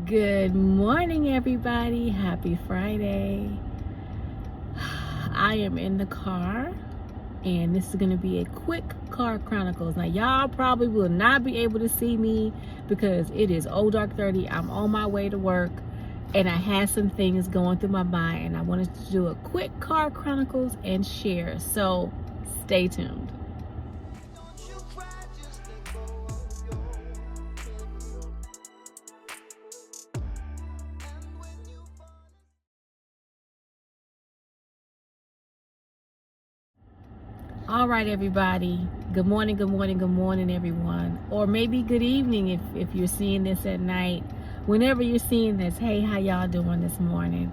Good morning, everybody. Happy Friday. I am in the car, and this is going to be a quick car chronicles. Now, y'all probably will not be able to see me because it is dark 30. I'm on my way to work, and I had some things going through my mind, and I wanted to do a quick car chronicles and share. So, stay tuned. All right, everybody. Good morning, everyone. Or maybe good evening if you're seeing this at night. Whenever you're seeing this, hey, how y'all doing this morning?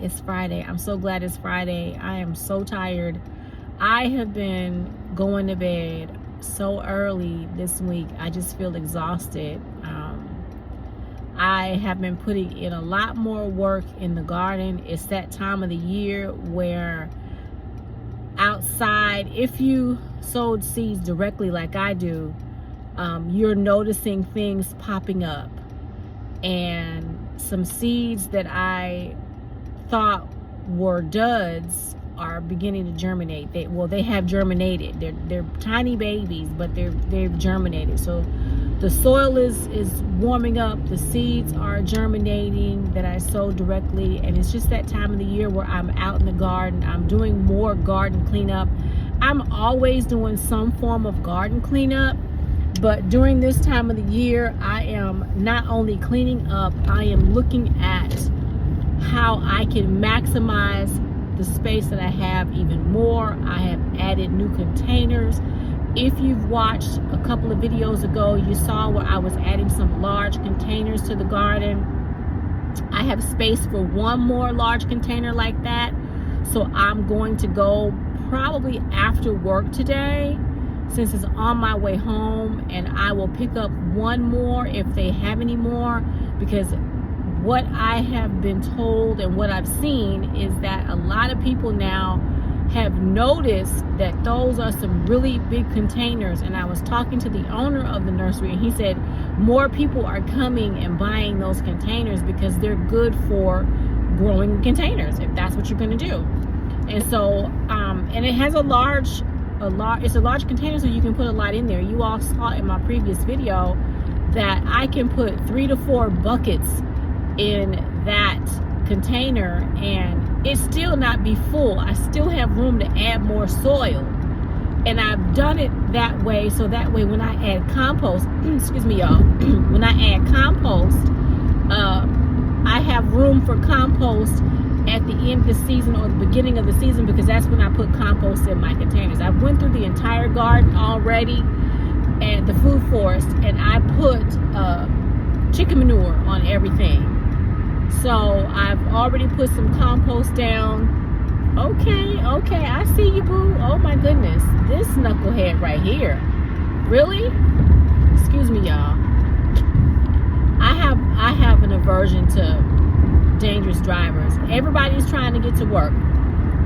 It's Friday. I'm so glad it's Friday. I am so tired. I have been going to bed so early this week. I just feel exhausted. I have been putting in a lot more work in the garden. It's that time of the year where outside, if you sowed seeds directly like I do, you're noticing things popping up, and some seeds that I thought were duds are beginning to germinate. They have germinated. They're tiny babies, but they've germinated. So the soil is warming up. The seeds are germinating that I sowed directly, and it's just that time of the year where I'm out in the garden. I'm doing more garden cleanup. I'm always doing some form of garden cleanup, but during this time of the year, I am not only cleaning up, I am looking at how I can maximize the space that I have even more. I have added new containers. If you've watched a couple of videos ago, you saw where I was adding some large containers to the garden. I have space for one more large container like that. So I'm going to go probably after work today, since it's on my way home, and I will pick up one more if they have any more, because what I have been told and what I've seen is that a lot of people now have noticed that those are some really big containers. And I was talking to the owner of the nursery, and he said more people are coming and buying those containers because they're good for growing containers, if that's what you're going to do. And so and it has it's a large container, so you can put a lot in there. You all saw in my previous video that I can put 3 to 4 buckets in that container and it still not be full. I still have room to add more soil, and I've done it that way, so that way when I add compost excuse me, y'all, when I add compost, I have room for compost at the end of the season or the beginning of the season, because that's when I put compost in my containers. I went through the entire garden already and the food forest, and I put chicken manure on everything. So I've already put some compost down. Okay, I see you, boo. Oh my goodness, this knucklehead right here. Really? Excuse me, y'all. I have an aversion to dangerous drivers. Everybody's trying to get to work.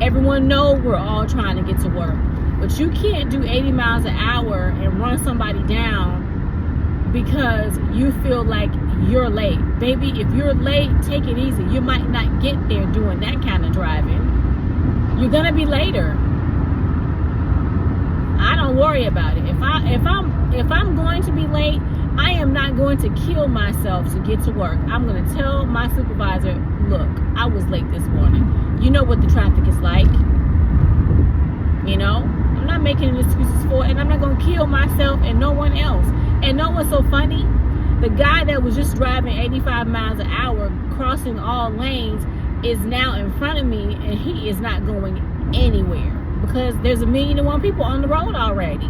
Everyone knows we're all trying to get to work. But you can't do 80 miles an hour and run somebody down because you feel like you're late. Baby, if you're late, take it easy. You might not get there doing that kind of driving. You're gonna be later. I don't worry about it. If I'm going to be late, I am not going to kill myself to get to work. I'm gonna tell my supervisor, look, I was late this morning. You know what the traffic is like. You know, I'm not making any excuses for it, and I'm not gonna kill myself and no one else. And know what's so funny? The guy that was just driving 85 miles an hour, crossing all lanes, is now in front of me, and he is not going anywhere because there's 1,000,001 people on the road already.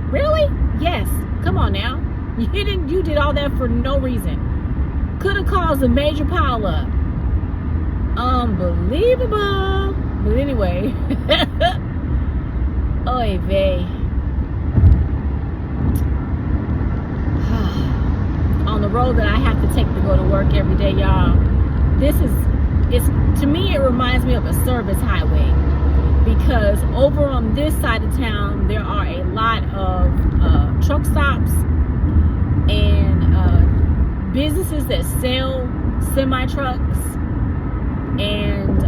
Really? Yes. Come on now. You did all that for no reason. Could have caused a major pileup. Unbelievable. But anyway, oy vey. On the road that I have to take to go to work every day, y'all. To me, it reminds me of a service highway, because over on this side of town there are a lot of truck stops and businesses that sell semi-trucks and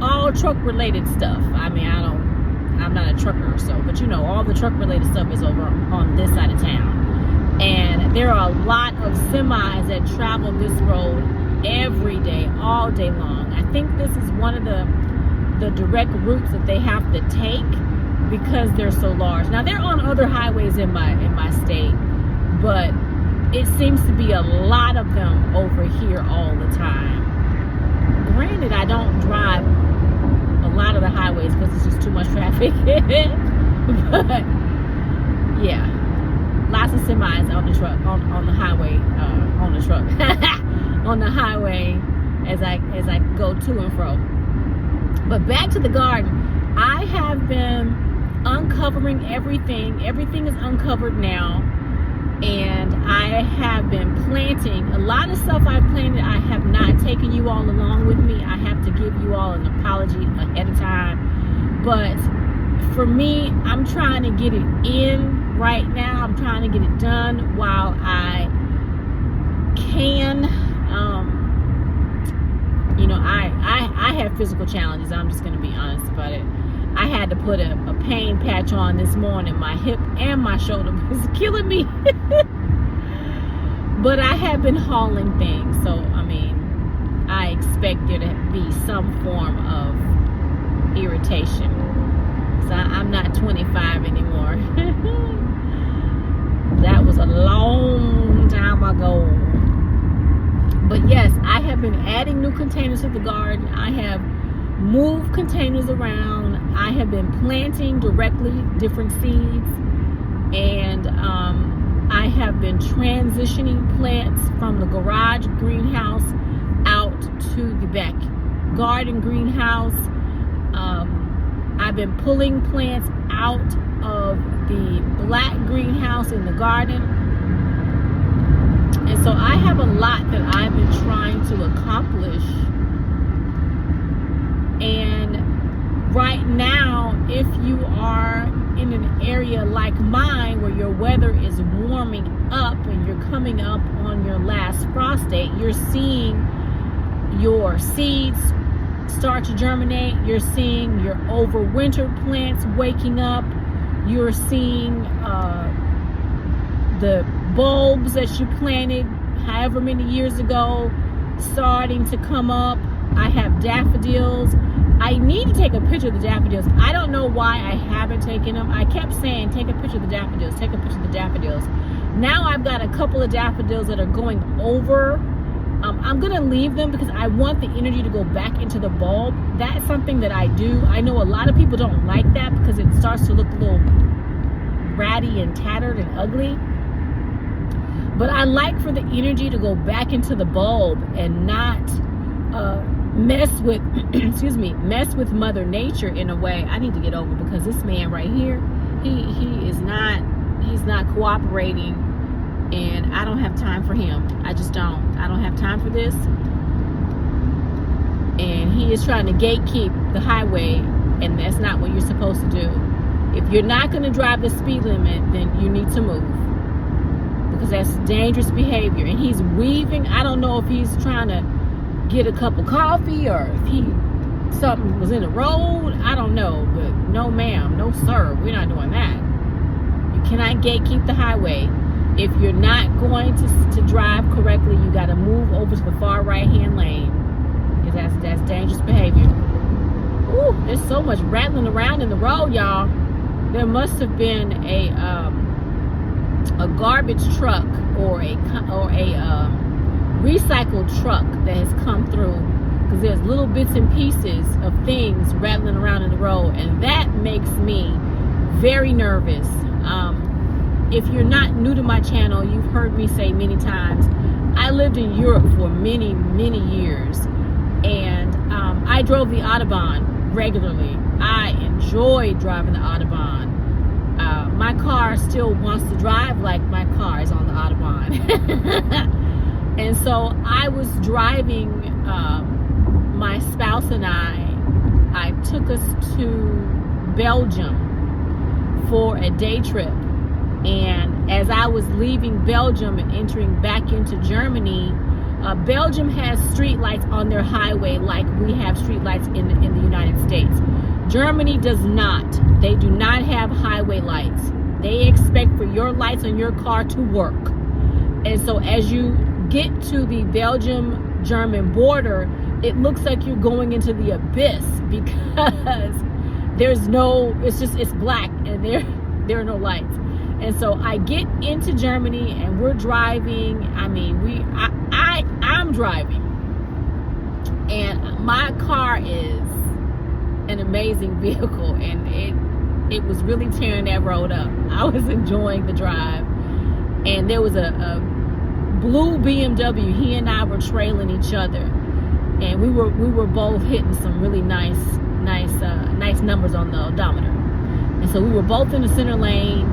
all truck related stuff. I mean, I'm not a trucker or so, but you know, all the truck related stuff is over on this side of town. And there are a lot of semis that travel this road every day, all day long. I think this is one of the direct routes that they have to take because they're so large. Now, they're on other highways in my state, but it seems to be a lot of them over here all the time. Granted, I don't drive a lot of the highways because it's just too much traffic. But yeah, lots of semis on the truck, on the highway, on the truck, on the highway as I go to and fro. But back to the garden, I have been uncovering everything. Everything is uncovered now. And I have been planting a lot of stuff I've planted. I have not taken you all along with me. I have to give you all an apology ahead of time. But for me, I'm trying to get it in right now. I'm trying to get it done while I can. You know, I have physical challenges. I'm just going to be honest about it. I had to put a pain patch on this morning. My hip and my shoulder was killing me. But I have been hauling things. So, I mean, I expect there to be some form of irritation. So I'm not 25 anymore. That was a long time ago. But yes, I have been adding new containers to the garden. I have moved containers around. I have been planting directly different seeds, and I have been transitioning plants from the garage greenhouse out to the back garden greenhouse. I've been pulling plants out of the black greenhouse in the garden. And so I have a lot that I've been trying to accomplish. And right now, if you are in an area like mine where your weather is warming up and you're coming up on your last frost date, you're seeing your seeds start to germinate. You're seeing your overwintered plants waking up. You're seeing the bulbs that you planted however many years ago starting to come up. I have daffodils. I need to take a picture of the daffodils. I don't know why I haven't taken them. I kept saying, take a picture of the daffodils, take a picture of the daffodils. Now I've got a couple of daffodils that are going over. I'm going to leave them because I want the energy to go back into the bulb. That's something that I do. I know a lot of people don't like that because it starts to look a little ratty and tattered and ugly. But I like for the energy to go back into the bulb and not mess with mess with Mother Nature in a way. I need to get over because this man right here, he's not cooperating, and I don't have time for him. I just don't. I don't have time for this. And he is trying to gatekeep the highway, and that's not what you're supposed to do. If you're not going to drive the speed limit, then you need to move, because that's dangerous behavior. And he's weaving. I don't know if he's trying to get a cup of coffee or if something was in the road. I don't know. But no ma'am, no sir, we're not doing that. You cannot gatekeep the highway. If you're not going to drive correctly, you got to move over to the far right hand lane, because that's dangerous behavior. Ooh, there's so much rattling around in the road, y'all. There must have been a garbage truck or a recycled truck that has come through, because there's little bits and pieces of things rattling around in the road, and that makes me very nervous. If you're not new to my channel, you've heard me say many times, I lived in Europe for many, many years, and I drove the Autobahn regularly. I enjoyed driving the Autobahn. My car still wants to drive like my car is on the Autobahn. And so I was driving, my spouse and I took us to Belgium for a day trip. And as I was leaving Belgium and entering back into Germany, Belgium has street lights on their highway like we have street lights in the United States. Germany does not. They do not have highway lights. They expect for your lights on your car to work. And so as you get to the Belgium-German border, it looks like you're going into the abyss because it's black and there are no lights. And so I get into Germany and we're driving. I'm driving, and my car is an amazing vehicle, and it was really tearing that road up. I was enjoying the drive, and there was a blue BMW. He and I were trailing each other, and we were both hitting some really nice numbers on the odometer. And so we were both in the center lane,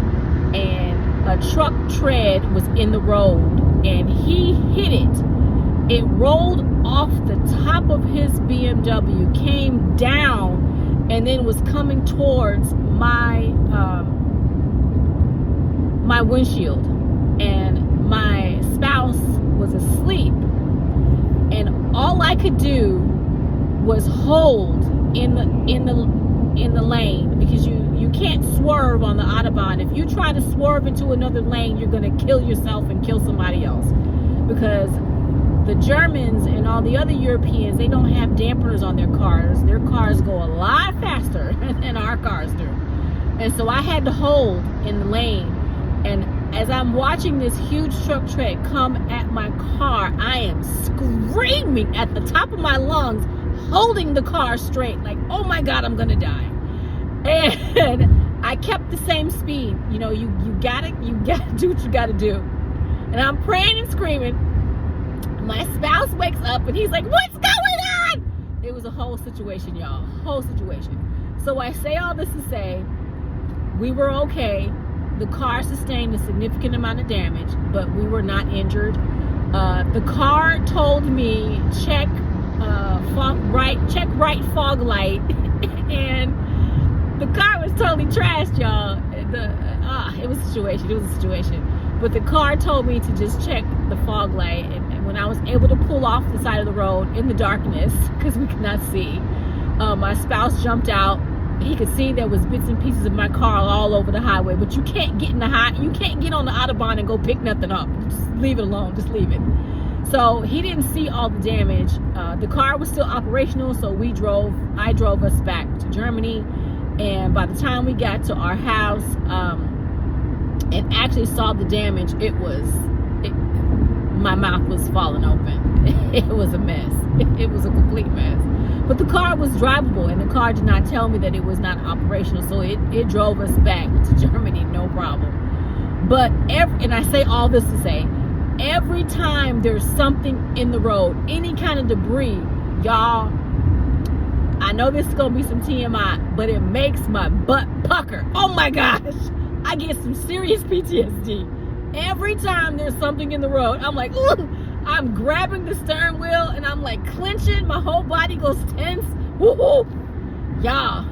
and a truck tread was in the road, and he hit it. It rolled off the top of his BMW, came down, and then was coming towards my windshield. And my spouse was asleep, and all I could do was hold in the lane, because you can't swerve on the Autobahn. If you try to swerve into another lane, you're going to kill yourself and kill somebody else, because the Germans and all the other Europeans, they don't have dampeners on their cars. Their cars go a lot faster than our cars do. And so I had to hold in the lane, and as I'm watching this huge truck tread come at my car, I am screaming at the top of my lungs, holding the car straight, like, oh my God, I'm gonna die. And I kept the same speed. You gotta do what you gotta do. And I'm praying and screaming. My spouse wakes up and he's like, what's going on? It was a whole situation, y'all, whole situation. So I say all this to say, we were okay. The car sustained a significant amount of damage, but we were not injured. The car told me check right fog light, and the car was totally trashed, y'all. It was a situation. But the car told me to just check the fog light, and when I was able to pull off the side of the road in the darkness, because we could not see, my spouse jumped out. He could see there was bits and pieces of my car all over the highway, but you can't get on the Autobahn and go pick nothing up. Just leave it alone. Just leave it. So he didn't see all the damage. The car was still operational, so I drove us back to Germany. And by the time we got to our house and actually saw the damage, my mouth was falling open. It was a mess. It was a complete mess. But the car was drivable, and the car did not tell me that it was not operational, so it drove us back to Germany, no problem. But and I say all this to say, every time there's something in the road, any kind of debris, y'all, I know this is going to be some TMI, but it makes my butt pucker. Oh my gosh, I get some serious PTSD. Every time there's something in the road, I'm like, ooh, I'm grabbing the steering wheel and I'm like clenching, my whole body goes tense. Woo-hoo. Y'all,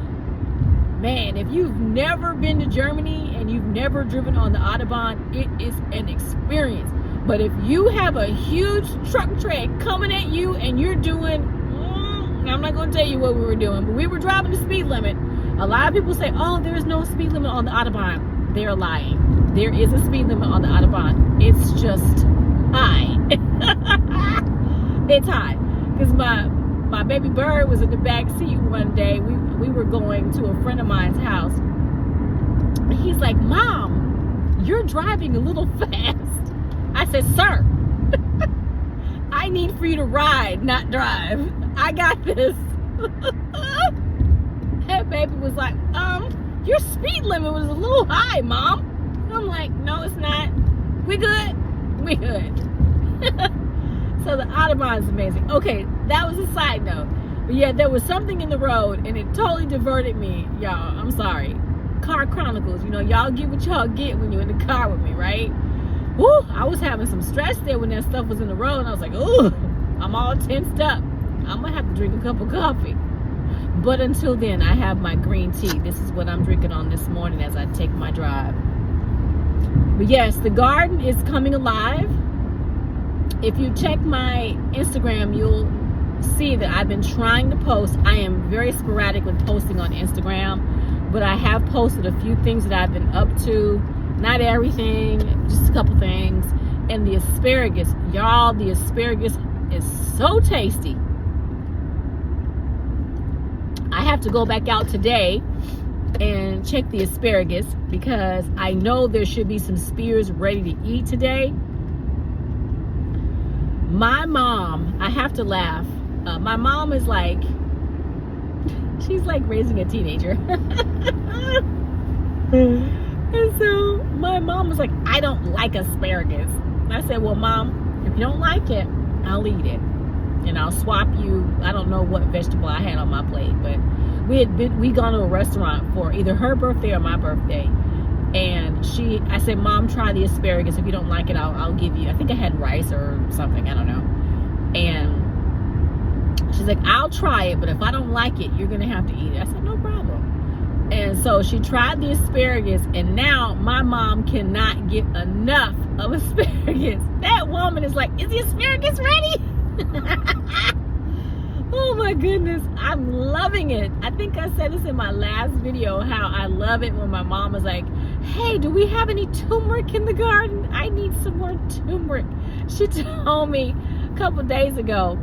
man, if you've never been to Germany and you've never driven on the Autobahn, it is an experience. But if you have a huge truck tread coming at you and you're doing, I'm not going to tell you what we were doing, but we were driving the speed limit. A lot of people say, oh, there's no speed limit on the Autobahn. They're lying. There is a speed limit on the Autobahn. It's just high. It's high. Because my baby bird was in the back seat one day. We were going to a friend of mine's house. And he's like, Mom, you're driving a little fast. I said, sir, I need for you to ride, not drive. I got this. That baby was like, your speed limit was a little high, Mom. I'm like, no, it's not. We good. We good. So the Autobahn is amazing. Okay, that was a side note. But yeah, there was something in the road and it totally diverted me. Y'all, I'm sorry. Car Chronicles, y'all get what y'all get when you're in the car with me, right? Woo, I was having some stress there when that stuff was in the road, and I was like, ooh, I'm all tensed up. I'm gonna have to drink a cup of coffee. But until then, I have my green tea. This is what I'm drinking on this morning as I take my drive. But yes, the garden is coming alive. If you check my Instagram, you'll see that I've been trying to post. I am very sporadic with posting on Instagram, but I have posted a few things that I've been up to. Not everything, just a couple things. And the asparagus, y'all, the asparagus is so tasty. I have to go back out today and check the asparagus because I know there should be some spears ready to eat today. My mom, I have to laugh. My mom is like, she's like raising a teenager. And so my mom was like, I don't like asparagus. And I said, well, Mom, if you don't like it, I'll eat it. And I'll swap you, I don't know what vegetable I had on my plate, but we'd gone to a restaurant for either her birthday or my birthday. And I said, Mom, try the asparagus. If you don't like it, I'll give you, I think I had rice or something, I don't know. And she's like, I'll try it, but if I don't like it, you're gonna have to eat it. I said, no problem. And so she tried the asparagus, and now my mom cannot get enough of asparagus. That woman is like, is the asparagus ready? Oh my goodness, I'm loving it. I think I said this in my last video, how I love it when my mom is like, hey, do we have any turmeric in the garden? I need some more turmeric. She told me a couple days ago,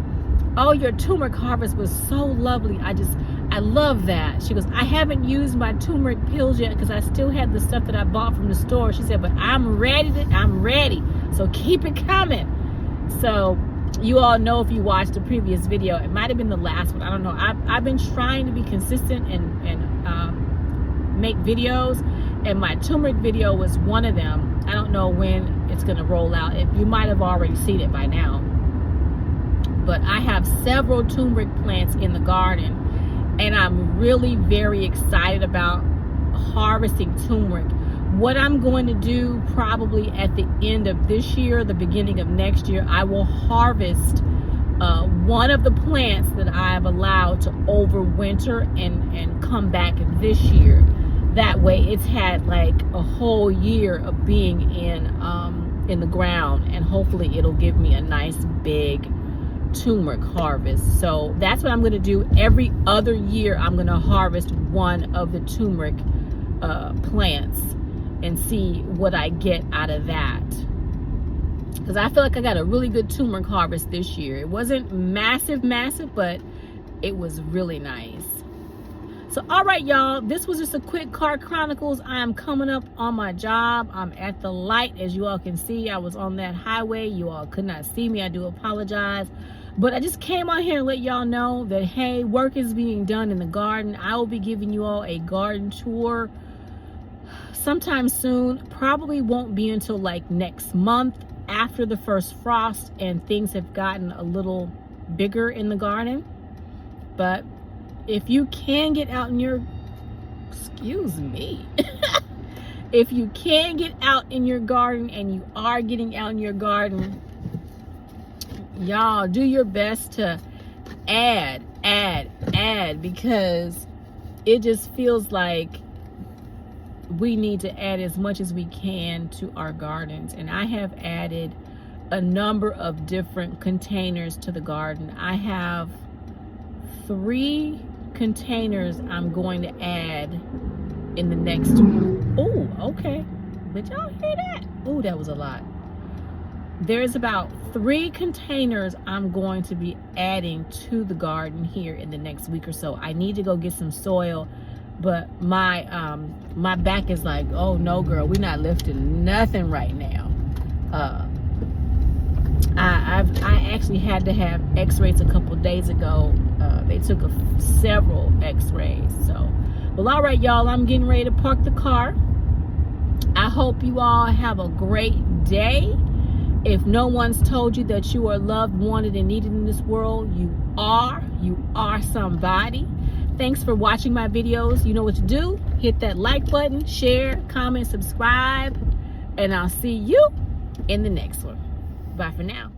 oh, your turmeric harvest was so lovely. I love that. She goes, I haven't used my turmeric pills yet because I still had the stuff that I bought from the store. She said, but I'm ready. So keep it coming. So you all know, if you watched the previous video, it might have been the last one, I don't know. I've been trying to be consistent and make videos, and my turmeric video was one of them. I don't know when it's going to roll out. You might have already seen it by now, but I have several turmeric plants in the garden, and I'm really very excited about harvesting turmeric. What I'm going to do probably at the end of this year, the beginning of next year, I will harvest one of the plants that I've allowed to overwinter and come back this year. That way it's had like a whole year of being in the ground, and hopefully it'll give me a nice big turmeric harvest. So that's what I'm going to do. Every other year I'm going to harvest one of the turmeric plants and see what I get out of that, because I feel like I got a really good turmeric harvest this year. It wasn't massive, but it was really nice. So all right, y'all, this was just a quick car chronicles. I am coming up on my job. I'm at the light, as you all can see. I was on that highway. You all could not see me. I do apologize, but I just came on here and let y'all know that, hey, work is being done in the garden. I will be giving you all a garden tour sometime soon. Probably won't be until like next month, after the first frost and things have gotten a little bigger in the garden. But if you can get out in your, excuse me, if you can get out in your garden, and you are getting out in your garden, y'all do your best to add, because it just feels like we need to add as much as we can to our gardens. And I have added a number of different containers to the garden. I have 3 containers I'm going to add in the next, oh, okay, did y'all hear that? Oh, that was a lot. There's about 3 containers I'm going to be adding to the garden here in the next week or so. I need to go get some soil, but my back is like, oh no girl, we're not lifting nothing right now. I actually had to have x-rays a couple days ago. They took several x-rays. So, well, all right, y'all, I'm getting ready to park the car. I hope you all have a great day. If no one's told you that you are loved, wanted, and needed in this world, you are somebody. Thanks for watching my videos. You know what to do. Hit that like button, share, comment, subscribe, and I'll see you in the next one. Bye for now.